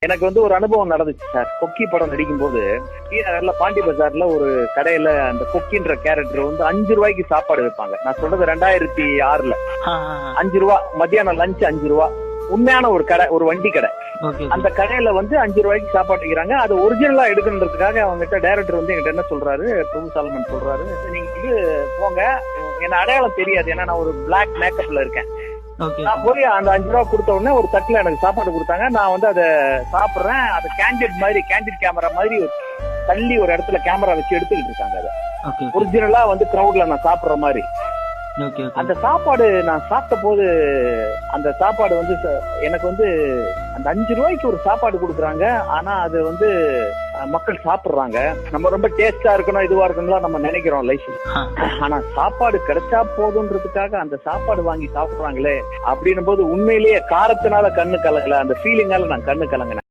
எனக்கு வந்து ஒரு அனுபவம் நடந்துச்சு சார். கொக்கி படம் நடிக்கும் போது நகர்ல பாண்டி பஜார்ல ஒரு கடையில அந்த கொக்கின்ற கேரக்டர் வந்து 5 ரூபாய்க்கு சாப்பாடு வைப்பாங்க. நான் சொல்றது 2006ல 5 ரூபா மத்தியானம் லஞ்ச் 5 ரூபா. உண்மையான ஒரு கடை, ஒரு வண்டி கடை. அந்த கடையில வந்து 5 ரூபாய்க்கு சாப்பாடு வைக்கிறாங்க. அது ஒரிஜினலா எடுக்கணுன்றதுக்காக அவங்ககிட்ட டைரக்டர் வந்து என்கிட்ட என்ன சொல்றாரு, பிரபு சாலமன் சொல்றாரு, நீங்க இது போங்க, என்ன அடையாளம் தெரியாது, ஏன்னா நான் ஒரு பிளாக் மேக்கப்ல இருக்கேன். நான் போய் அந்த 5 ரூபா கொடுத்த உடனே ஒரு தட்டுல எனக்கு சாப்பாடு கொடுத்தாங்க. நான் வந்து அதை சாப்பிடுறேன். அது கேண்டிட் கேமரா மாதிரி தள்ளி ஒரு இடத்துல கேமரா வச்சு எடுத்துக்கிட்டு இருக்காங்க. அதை ஒரிஜினலா வந்து கிரௌட்ல நான் சாப்பிடுற மாதிரி. அந்த சாப்பாடு நான் சாப்பிட்ட போது அந்த சாப்பாடு வந்து எனக்கு வந்து அந்த 5 ரூபாய்க்கு ஒரு சாப்பாடு கொடுக்குறாங்க. ஆனா அது வந்து மக்கள் சாப்பிடுறாங்க. நம்ம ரொம்ப டேஸ்டா இருக்கணும், இதுவா இருக்கணும் நம்ம நினைக்கிறோம் லைஃப்ல. ஆனா சாப்பாடு கிடைச்சா போதுன்றதுக்காக அந்த சாப்பாடு வாங்கி சாப்பிடுறாங்களே அப்படின்னும் போது உண்மையிலேயே காரத்தினால கண்ணு கலங்கல, அந்த ஃபீலிங்கால நான் கண்ணு கலங்கினேன்.